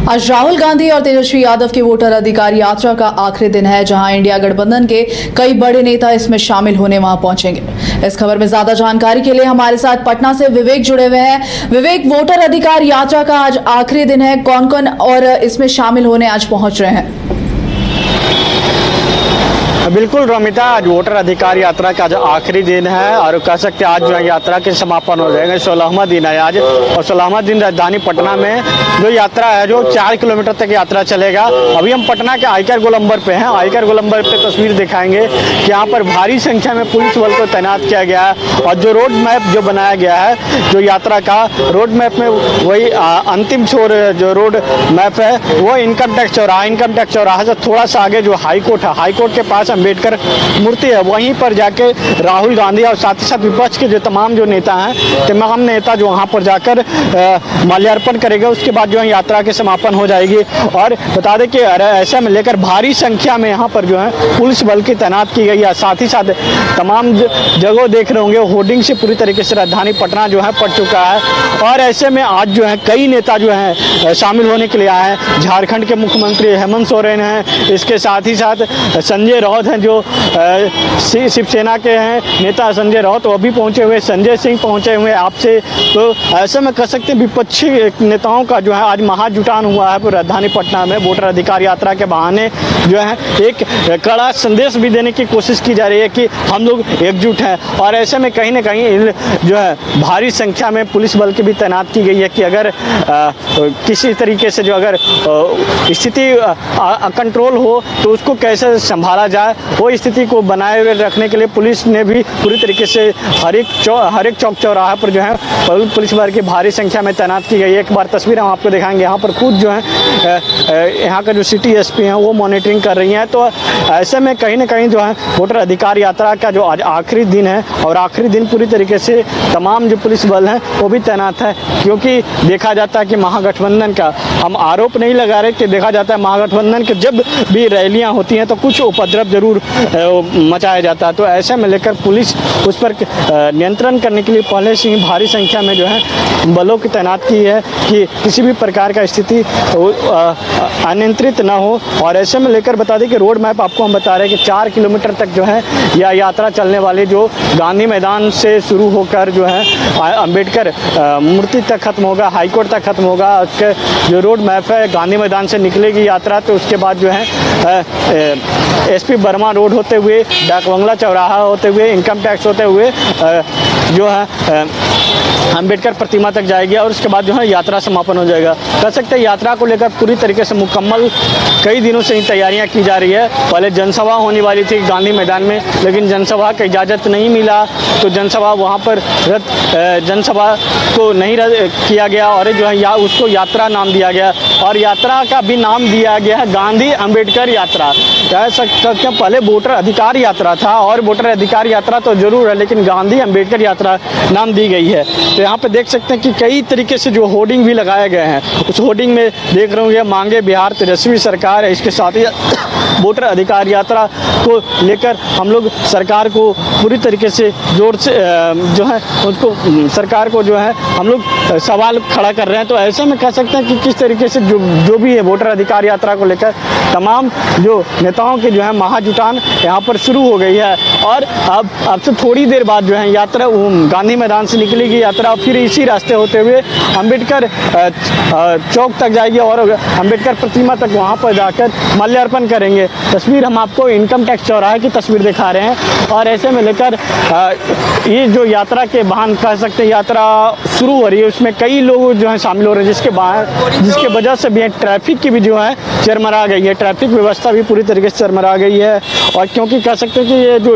आज राहुल गांधी और तेजस्वी यादव की वोटर अधिकार यात्रा का आखिरी दिन है, जहां इंडिया गठबंधन के कई बड़े नेता इसमें शामिल होने वहां पहुंचेंगे। इस खबर में ज्यादा जानकारी के लिए हमारे साथ पटना से विवेक जुड़े हुए हैं। विवेक, वोटर अधिकार यात्रा का आज आखिरी दिन है, कौन कौन और इसमें शामिल होने आज पहुंच रहे हैं? बिल्कुल रोमिता, आज वोटर अधिकार यात्रा का जो आखिरी दिन है और कह सकते हैं आज जो है यात्रा के समापन हो जाएंगे। 16वां दिन है आज, और 16वां दिन राजधानी पटना में जो यात्रा है जो 4 किलोमीटर तक यात्रा चलेगा। अभी हम पटना के आयकर गोलंबर पे हैं। आयकर गोलंबर पे तस्वीर दिखाएंगे कि यहाँ पर भारी संख्या में पुलिस बल को तैनात किया गया है और जो रोड मैप जो बनाया गया है जो यात्रा का रोड मैप में वही अंतिम छोर जो रोड मैप है वो इनकम टैक्स चौराहा से थोड़ा सा आगे जो हाईकोर्ट है, हाईकोर्ट के पास अम्बेडकर मूर्ति है, वहीं पर जाके राहुल गांधी और साथ ही साथ विपक्ष के जो तमाम जो नेता हैं, तमाम नेता जो वहां पर जाकर माल्यार्पण करेंगे। उसके बाद जो है यात्रा के समापन हो जाएगी। और बता दें कि ऐसे में लेकर भारी संख्या में यहाँ पर जो है पुलिस बल की तैनात की गई है। साथ ही साथ तमाम जगह देख रहे होंगे होर्डिंग से पूरी तरीके से राजधानी पटना जो है पड़ चुका है। और ऐसे में आज जो है कई नेता जो है शामिल होने के लिए आए हैं। झारखंड के मुख्यमंत्री हेमंत सोरेन हैं, इसके साथ ही साथ संजय राउत हैं जो शिवसेना के हैं नेता संजय राउत, वो भी पहुंचे हुए, संजय सिंह पहुंचे हुए आपसे। तो ऐसे में कह सकते हैं विपक्षी नेताओं का जो है आज महाजुटान हुआ है राजधानी पटना में। वोटर अधिकार यात्रा के बहाने जो है एक कड़ा संदेश भी देने की कोशिश की जा रही है कि हम लोग एकजुट हैं। और ऐसे में कहीं ना कहीं जो है भारी संख्या में पुलिस बल की भी तैनात की गई है कि अगर किसी तरीके से जो अगर स्थिति कंट्रोल हो तो उसको कैसे संभाला जाए, वो स्थिति को बनाए हुए रखने के लिए पुलिस ने भी पूरी तरीके से हर एक चौक चौराहा पर जो है पुलिस बल की भारी संख्या में तैनात की गई है। एक बार तस्वीर हम आपको दिखाएंगे। यहाँ पर खुद जो है यहाँ का जो सिटी एसपी हैं वो मॉनिटरिंग कर रही हैं। तो ऐसे में कहीं ना कहीं जो है वोटर अधिकार यात्रा का जो आज आखिरी दिन है और आखिरी दिन पूरी तरीके से तमाम जो पुलिस बल हैं वो भी तैनात है, क्योंकि देखा जाता है कि महागठबंधन का, हम आरोप नहीं लगा रहे कि देखा जाता है महागठबंधन के जब भी रैलियाँ होती हैं तो कुछ उपद्रव जरूर मचाया जाता है। तो ऐसे में लेकर पुलिस उस पर नियंत्रण करने के लिए पहले से ही भारी संख्या में जो है बलों की तैनात की है कि किसी भी प्रकार का स्थिति अनियंत्रित ना हो। और ऐसे में लेकर बता दें कि रोड मैप आपको हम बता रहे हैं कि 4 किलोमीटर तक जो है यह यात्रा चलने वाली, जो गांधी मैदान से शुरू होकर जो है अम्बेडकर मूर्ति तक खत्म होगा, हाईकोर्ट तक खत्म होगा। उसके जो रोड मैप है गांधी मैदान से निकलेगी यात्रा, तो उसके बाद जो है एसपी वर्मा रोड होते हुए, डाक बंगला चौराहा होते हुए, इनकम टैक्स होते हुए जो है अम्बेडकर प्रतिमा तक जाएगी और उसके बाद जो है यात्रा समापन हो जाएगा। कह सकते हैं यात्रा को लेकर पूरी तरीके से मुकम्मल कई दिनों से ही तैयारियां की जा रही है। पहले जनसभा होने वाली थी गांधी मैदान में, लेकिन जनसभा की इजाज़त नहीं मिला तो जनसभा वहां पर जनसभा को नहीं किया गया और जो है उसको यात्रा नाम दिया गया। और यात्रा का भी नाम दिया गया है गांधी अम्बेडकर यात्रा। कह सकते हैं पहले वोटर अधिकार यात्रा था और वोटर अधिकार यात्रा तो जरूर है, लेकिन गांधी अम्बेडकर यात्रा नाम दी गई है। तो यहाँ पे देख सकते हैं कि कई तरीके से जो होर्डिंग भी लगाए गए हैं, उस होर्डिंग में देख रहे होंगे मांगे बिहार तेजस्वी सरकार है। इसके साथ ही वोटर अधिकार यात्रा को लेकर हम लोग सरकार को पूरी तरीके से जोर से जो है उसको सरकार को जो है हम लोग सवाल खड़ा कर रहे हैं। तो ऐसे में कह सकते हैं कि किस तरीके से जो भी है वोटर अधिकार यात्रा को लेकर तमाम जो नेताओं की जो है महाजुटान यहाँ पर शुरू हो गई है। और अब से थोड़ी देर बाद जो है यात्रा गांधी मैदान से निकलेगी यात्रा, फिर इसी रास्ते होते हुए अम्बेडकर चौक तक जाएगी और अम्बेडकर प्रतिमा तक वहाँ पर जाकर माल्यार्पण करेंगे। तस्वीर हम आपको इनकम टैक्स चौराहे की तस्वीर दिखा रहे हैं। और ऐसे में लेकर ये जो यात्रा के बहाने कह सकते हैं यात्रा शुरू हो रही है, उसमें कई लोग जो है शामिल हो रहे हैं, जिसके वजह से भी ट्रैफिक की भी जो है चरमरा गई है, ट्रैफिक व्यवस्था भी पूरी तरीके से चरमरा गई है। और क्योंकि कह सकते हैं कि ये जो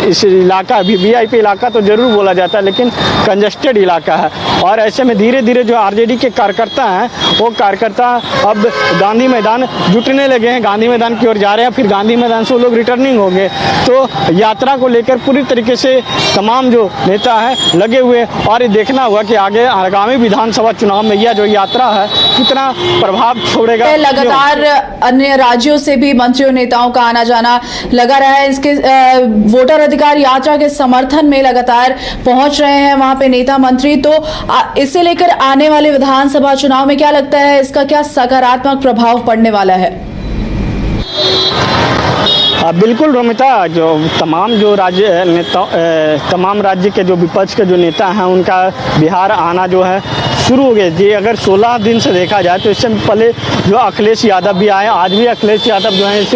इस इलाका भी वीआईपी इलाका तो जरूर बोला जाता है, लेकिन कंजस्टेड इलाका है। और ऐसे में धीरे धीरे जो आरजेडी के कार्यकर्ता हैं वो कार्यकर्ता अब गांधी मैदान जुटने लगे हैं, गांधी मैदान की ओर जा रहे हैं, फिर गांधी मैदान से वो लोग रिटर्निंग होंगे। तो यात्रा को लेकर पूरी तरीके से तमाम जो नेता हैं लगे हुए, और ये देखना होगा कि आगे आगामी विधानसभा चुनाव में यह जो यात्रा है कितना प्रभाव छोड़ेगा। लगातार अन्य राज्यों से भी मंत्रियों नेताओं का आना जाना लगा रहा है। इसके वोटर अधिकार यात्रा के समर्थन में लगातार पहुंच रहे हैं वहां पे नेता मंत्री। तो इसे लेकर आने वाले विधानसभा चुनाव में क्या लगता है, इसका क्या सकारात्मक प्रभाव पड़ने वाला है? बिल्कुल रोमिता, जो तमाम जो राज्य नेता तमाम राज्य के जो विपक्ष के जो नेता हैं उनका बिहार आना जो है शुरू हो गया जी। अगर 16 दिन से देखा जाए तो इससे पहले जो अखिलेश यादव भी आए, आज भी अखिलेश यादव जो है इस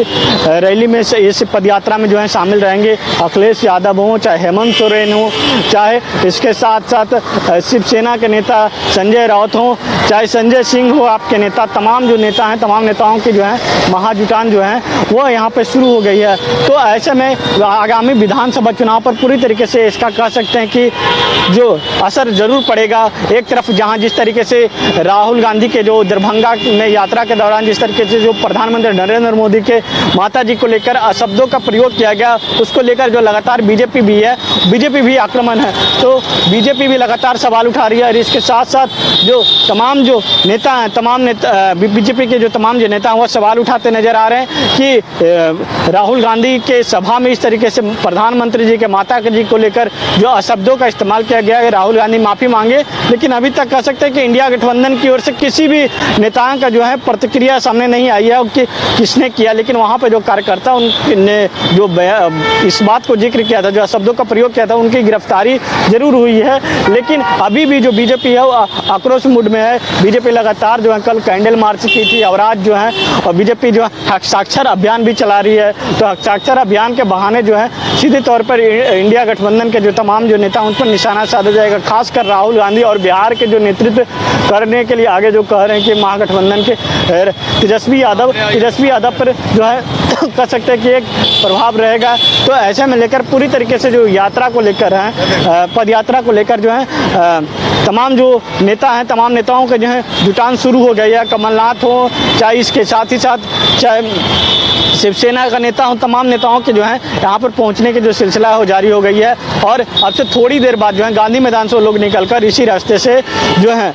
रैली में इस पदयात्रा में जो है शामिल रहेंगे। अखिलेश यादव हो, चाहे हेमंत सोरेन हो, चाहे इसके साथ साथ शिवसेना के नेता संजय राउत हो, चाहे संजय सिंह हो, आपके नेता, तमाम जो नेता हैं, तमाम नेताओं की जो है महाजुटान जो है वो यहाँ पे शुरू हो गई है। तो ऐसे में आगामी विधानसभा चुनाव पर पूरी तरीके से इसका कह सकते हैं कि जो असर जरूर पड़ेगा। एक तरफ जहाँ जिस तरीके से राहुल गांधी के जो दरभंगा में यात्रा के दौरान जिस तरीके से जो प्रधानमंत्री नरेंद्र मोदी के माता जी को लेकर शब्दों का प्रयोग किया गया, उसको लेकर जो लगातार बीजेपी भी है, बीजेपी भी आक्रमण है, तो बीजेपी भी लगातार सवाल उठा रही है। और इसके साथ साथ जो तमाम जो नेता हैं, तमाम नेता बीजेपी के जो तमाम जो नेता हैं वो सवाल उठाते नजर आ रहे हैं कि राहुल गांधी के सभा में इस तरीके से प्रधानमंत्री जी के माता जी को लेकर जो अशब्दों का इस्तेमाल किया गया है, राहुल गांधी माफ़ी मांगे, लेकिन अभी तक कह सकते हैं कि इंडिया गठबंधन की ओर से किसी भी नेताओं का जो है प्रतिक्रिया सामने नहीं आई है कि किसने किया। लेकिन वहाँ पर जो कार्यकर्ता उनने जो इस बात को जिक्र किया था, जो शब्दों का प्रयोग किया था, उनकी गिरफ्तारी जरूर हुई है। लेकिन अभी भी जो बीजेपी है वो आक्रोश मूड में है। बीजेपी लगातार जो है कल कैंडल मार्च की थी और आज जो है और बीजेपी जो है हस्ताक्षर अभियान भी चला रही है। तो हस्ताक्षर अभियान के बहाने जो है सीधे तौर पर इंडिया गठबंधन के जो तमाम जो नेता उन पर निशाना साधा जाएगा, खासकर राहुल गांधी और बिहार के जो नेतृत्व करने के लिए आगे जो कह रहे हैं कि महागठबंधन के तेजस्वी यादव पर जो है कह सकते हैं कि एक प्रभाव रहेगा। तो ऐसे में लेकर पूरी तरीके से जो यात्रा को लेकर है, पद यात्रा को लेकर जो है तमाम जो नेता हैं, तमाम नेताओं के जो है जुटान शुरू हो गई है। कमलनाथ हो, चाहे इसके साथ ही साथ चाहे शिवसेना का नेता हो, तमाम नेताओं के जो है यहाँ पर पहुँचने की जो सिलसिला है वो जारी हो गई है। और अब से थोड़ी देर बाद जो है गांधी मैदान से लोग निकलकर इसी रास्ते से जो है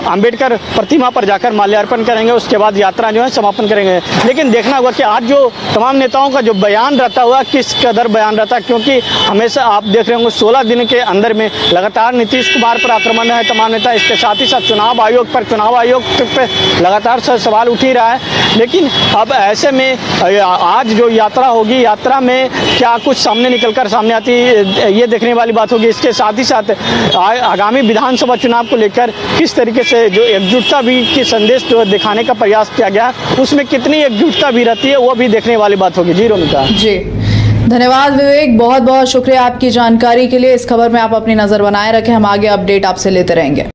अंबेडकर प्रतिमा पर जाकर माल्यार्पण करेंगे। उसके बाद यात्रा जो है समापन करेंगे। लेकिन देखना होगा कि आज जो तमाम नेताओं का जो बयान रहता हुआ किस कदर बयान रहता है, क्योंकि हमेशा आप देख रहे होंगे 16 दिन के अंदर में लगातार नीतीश कुमार पर आक्रमण है तमाम नेता। इसके साथ ही साथ चुनाव आयोग पर लगातार सवाल उठ ही रहा है। लेकिन अब ऐसे में आज जो यात्रा होगी, यात्रा में क्या कुछ सामने निकलकर सामने आती है ये देखने वाली बात होगी। इसके साथ ही साथ आगामी विधानसभा चुनाव को लेकर किस तरीके से जो एकजुटता भी की संदेश जो दिखाने का प्रयास किया गया, उसमें कितनी एकजुटता भी रहती है वो भी देखने वाली बात होगी। जी रोमिता जी, धन्यवाद विवेक, बहुत बहुत शुक्रिया आपकी जानकारी के लिए। इस खबर में आप अपनी नजर बनाए रखें, हम आगे अपडेट आपसे लेते रहेंगे।